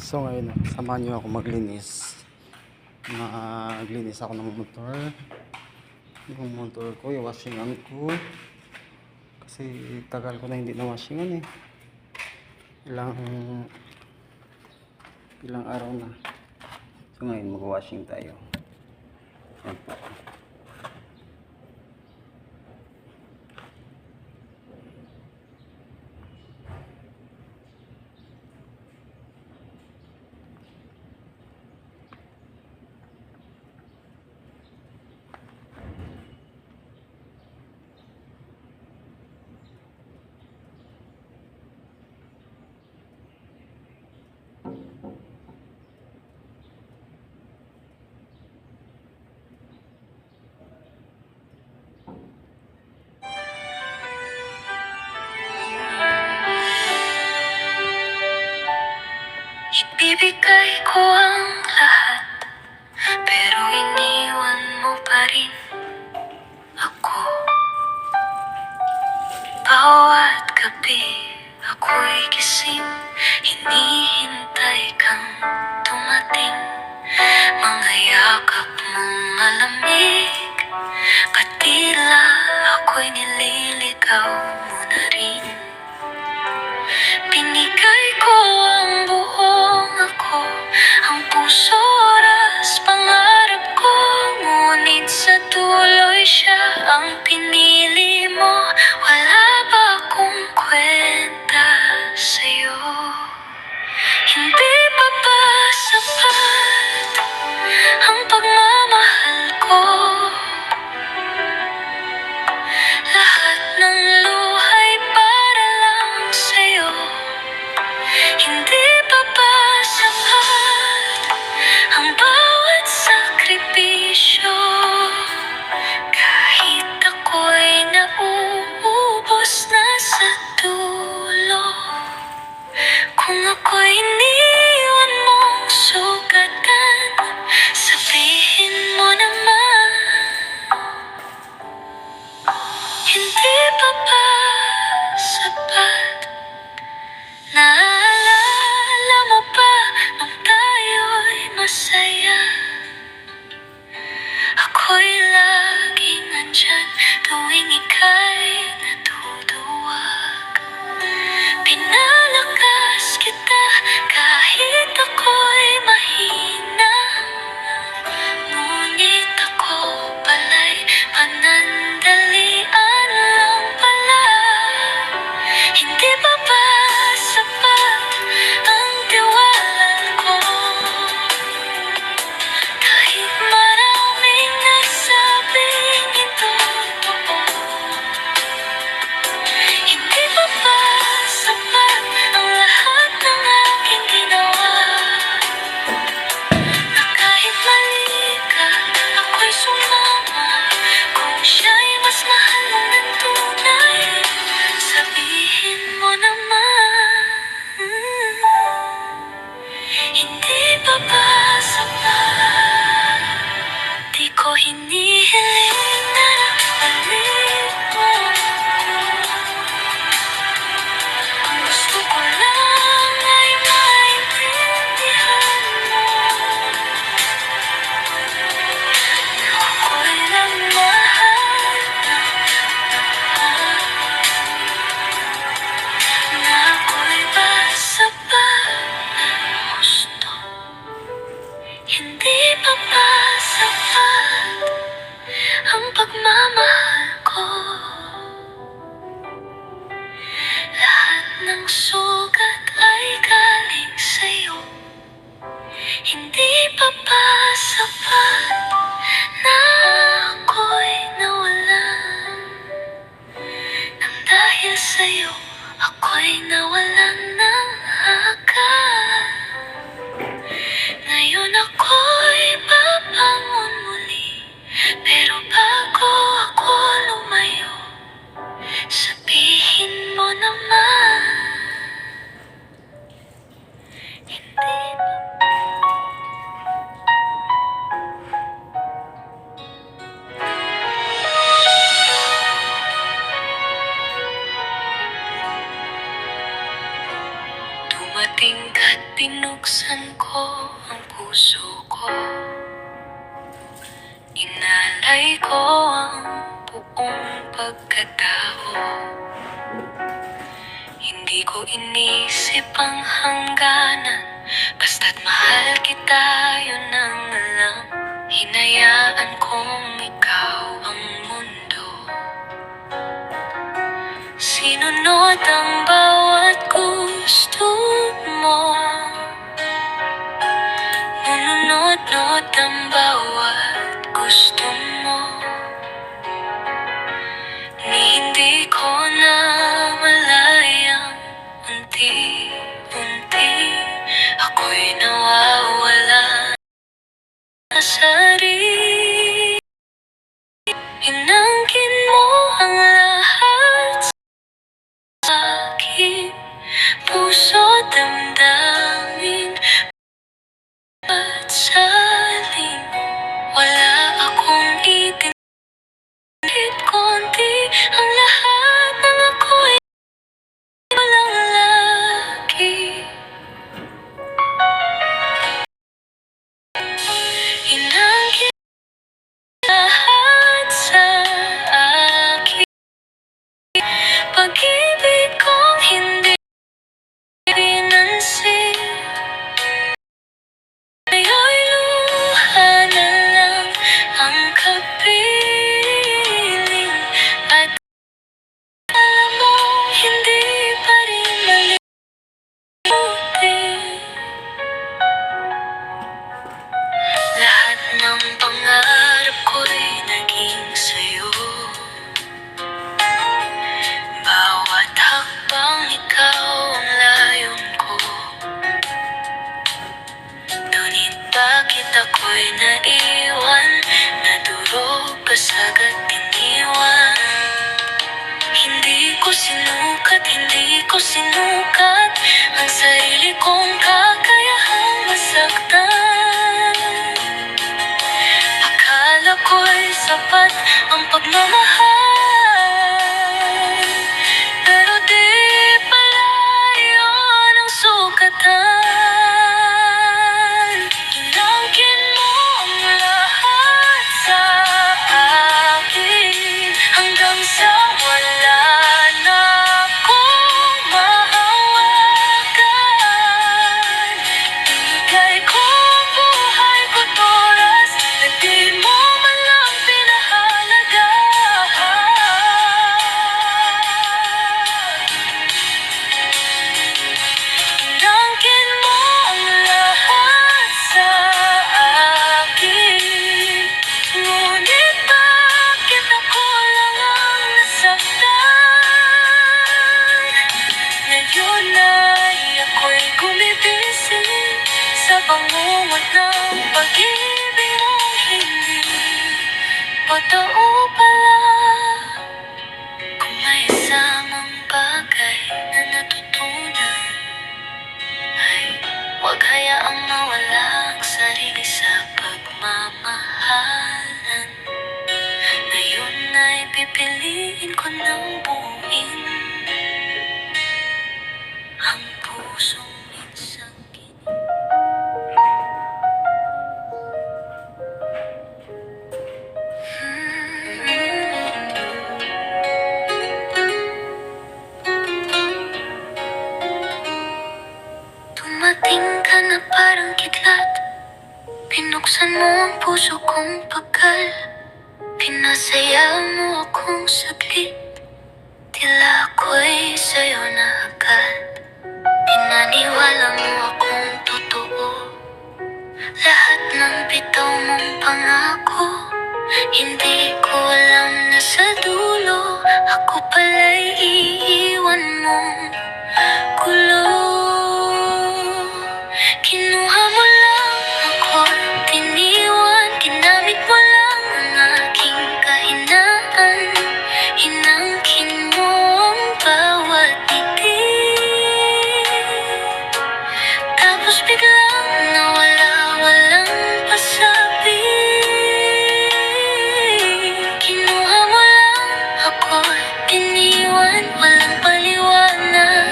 So ngayon, samahan nyo ako maglinis. Maglinis ako ng motor. Yung motor ko, yung washingan ko. Kasi tagal ko na hindi na washingan eh. Ilang araw na. So ngayon, mag-washing tayo. Yan po. Ibibigay ko ang lahat, pero iniwan mo pa rin ako. Bawat gabi ako'y gising, hinihintay kang dumating. Mga yakap mong malamig, katila ako'y nililigaw mo na rin. Binigay ko ang buong ako, ang puso, oras, pangarap ko. Ngunit sa tuloy siya ang pinili mo. Wala ba akong kwenta sa'yo? Hindi pa ba sapat ang pagmamahal ko? Lahat ng luhay para lang sa'yo. Hindi pa ba sapat ang bawat sakripisyo? Kahit ako'y nauubos na sa dulo. Kung ako'y iniwan mong sugatan, sabihin mo naman. Hindi pa ba sapat? Naalala mo ba nung tayo'y masaya? Ako'y laging nandyan tuwing ika'y natuduwag. Pinalakas kita kahit binuksan ko ang puso ko. Inalay ko ang buong pagkatao. Hindi ko inisip ang hangganan, basta't mahal kita, yun ang alam. Hinayaan kong ikaw ang mundo. Sinunod ang bawat gusto mo. Nunod-nod ang bawat gusto mo. Ni hindi ko na malayang unti-unti ako'y nawawala sa sarili. Inangkin mo ang lahat sa akin, puso, damdamin at saling. Wala akong itinit konti, ang lahat ng ako'y walang lagi. Inangkin lahat sa akin, pag-ibig kong hindi pinansin. Ngayon'y luha na lang ang kapiling, at alam mo, hindi pa rin malimutin. Lahat ng pangarap ko'y naging sa'yo. Bawat hakbang ikaw ang layon ko. Ngunit bakit ako'y naiwan? Nadurog ka sagad iniwan. Hindi ko sinukat ang sarili kong kakayahang masaktan. Akala ko'y sapat ang pagmamahal, pero di pala yun ang sukatan. Inangkin mo ang lahat sa akin, hanggang sa wala na akong mahawakan. Ibigay ko buhay ko't oras na di mo man lang pinahalagahan. Inangkin mo ang lahat sa akin, ngunit bakit ako lang ang nasaktan? Ngayon ay ako'y gumigising sa bangungot ng pag-ibig mong hindi totoo pala. Kung may isamang bagay na natutunan, ay huwag hayaang mawala ang sarili sa pagmamahalan. Ngayon ay pipiliin ko ng buuin ang pusong minsang dumating ka na parang kidlat. Binuksan mo ang puso kong pagkal. Pinasaya mo akong saglit, tila ako'y sa'yo na agad. Pinaniwala mo akong totoo, lahat ng bitaw mong pangako. Hindi ko alam na sa dulo ako pala'y iiwan mong gulo. Kinuha mo lang ako, tiniwan, ginamit mo lang ang aking kahinaan. Inangkin mo ang bawat titig, tapos biglang nawala, walang pasabi. Kinuha mo lang ako, tiniwan, walang paliwanag.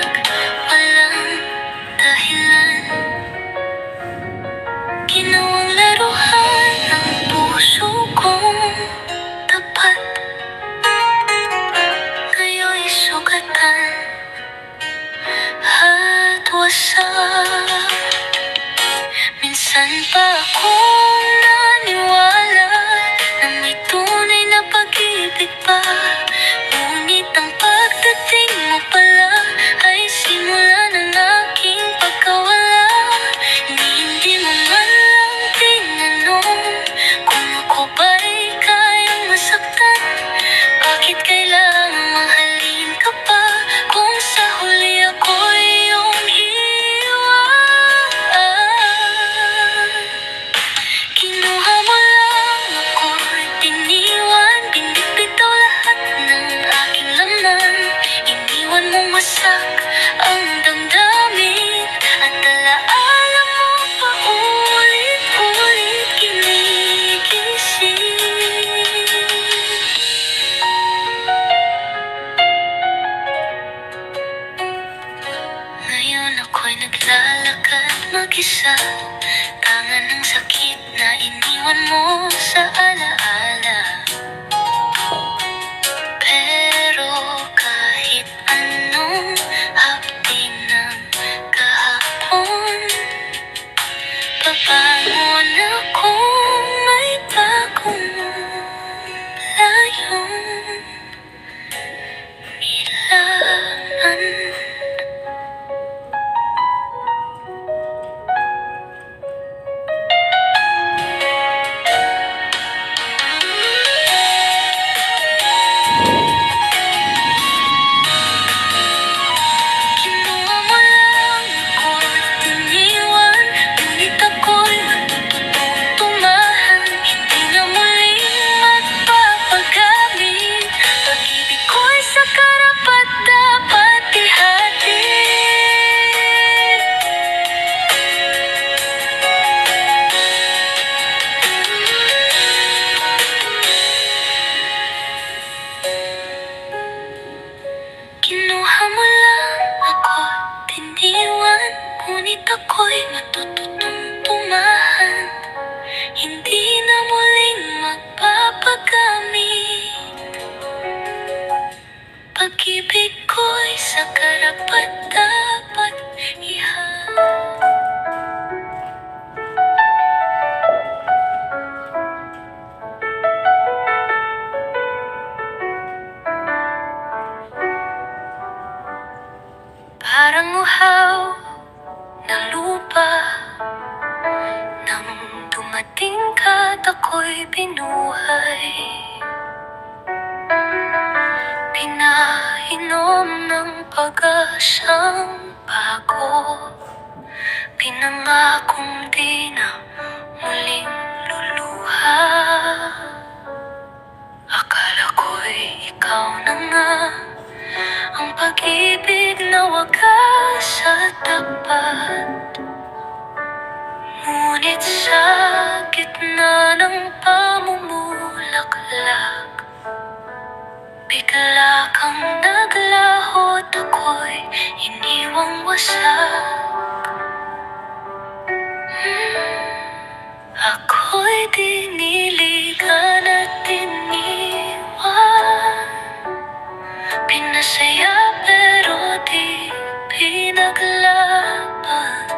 Minsan pa akong naniwala na may tunay na pag-ibig pa. Ngunit ang pagdating mo pala ay simula ng aking pagkawala. Hindi mo man lang tinanong kung ako ba'y kayang masaktan. Bakit kailangang mahalin ka pa kung sa huli ako'y iyong iwan? Kinuha mo lang ako at iniwan. Binitbitaw lahat ng aking laman. Iniwan mong wasak ang damdamin at alaala mo pa ulit-ulit kinigising. Ngayon ako'y naglalakad mag-isa. Tanga ng sakit na iniwan mo sa alaala. Pero kahit anong hapting ng kahapon, pabangon akong may bagong layong nilaman. Kinuha mo lang ako at iniwan. Ngunit ako'y matututong tumahan. Hindi na muling magpapagamit. Pag-ibig ko'y sa karapat dapat ihatid. Kinuha mo lang ako at iniwan. Ngunit ako'y matututong tumahan. Hindi na muling magpapagamit. Pag-ibig ko'y sa karapat dapat ihatid. Parang uhaw na lupa nang dumating ka't ako'y binuhay. Pinainom ng pag-asang bago. Pinangakong di na muling luluha. Akala ko'y ikaw na nga ang pag-ibig na wagas at tapat. Ngunit sa gitna ng pamumulaklak, bigla kang naglaho at ako'y iniwang wasak. Ako'y diniligan at iniwan. Pinasaya pero di pinaglaban.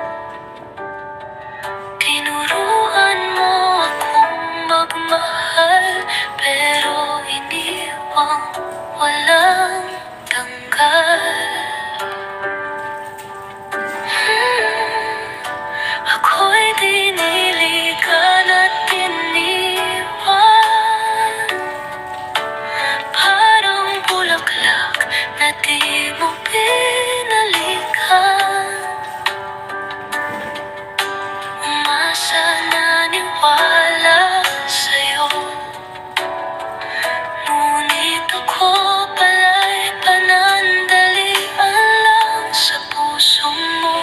Tinuruan mo akong magmahal pero iniwang walang tanggal. Ako'y diniligan at iniwan. Parang bulaklak na di mo pinalikan. Umasa na niwala sa'yo. Ngunit ako pala'y panandalian lang sa puso mo.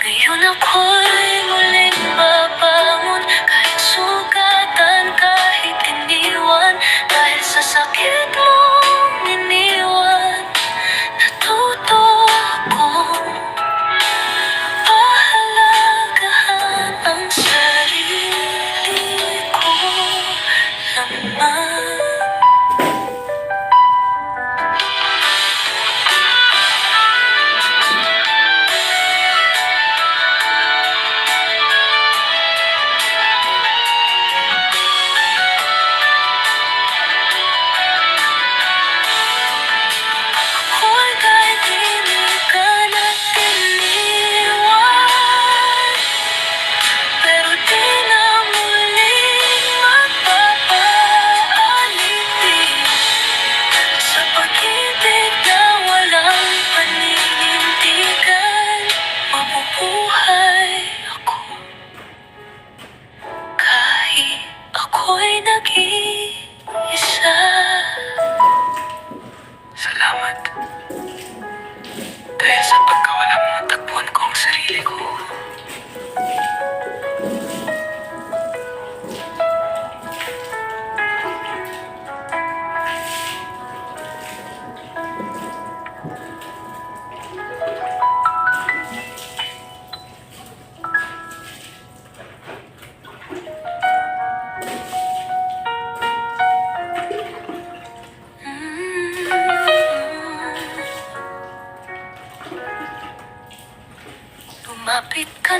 Ngayon ako'y muling babangon. Kahit sugatan, kahit iniwan. Dahil sa sakit mong iniwan, natuto akong pahalagahan ang sarili ko lamang.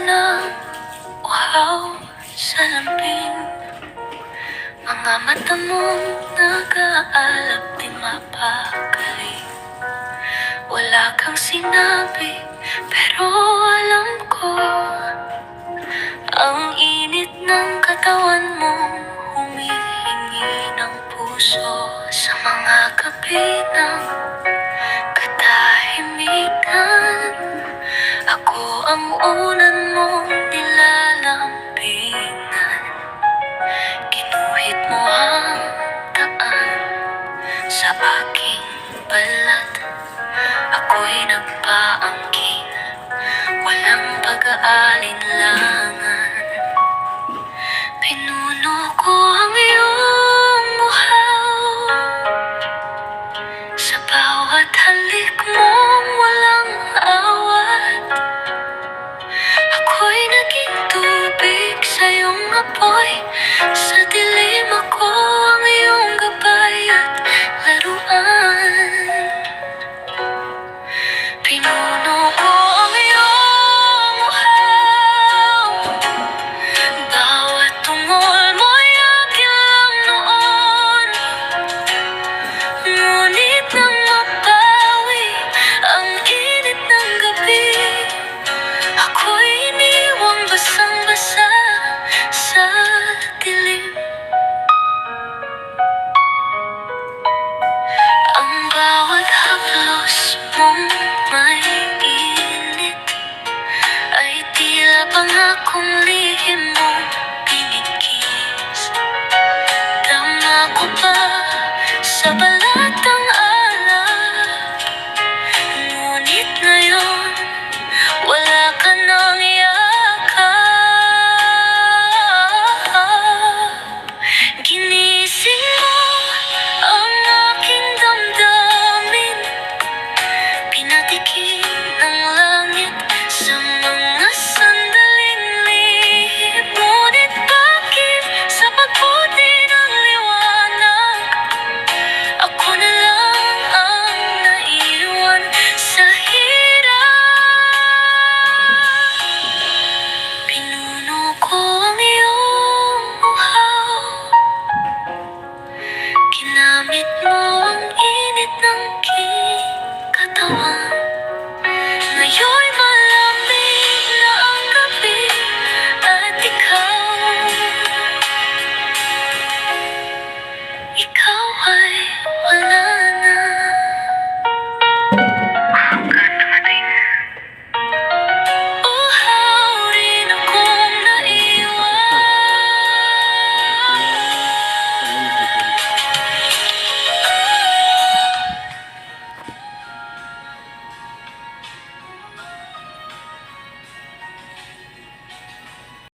ng uhaw sa lambing. Mga mata mong nag-aalab di mapagaling. Wala kang sinabi, pero alam ko ang init ng katawan mong humihingi ng puso. Sa mga gabi ng katahimikan, ako ang unan mong nilalambingan. Ginuhit mo ang daan sa aking balat. Ako'y nagpaangkin, walang pag-aalinlangan. Pinuno ko ang iyong buhaw, sa bawat halik mong walang awat. Ako'y naging tubig sa iyong apoy, sa dilim ako ang iyong gabay at laruan. Pinuno ko ang iyong uhaw, bawat tungol mo'y akin lang noon. Ngunit nang mapawi ang init ng gabi, ako'y iniwang basang-basa sa dilim. Ang bawat haplos mong may init ay tila pangakong lihim mo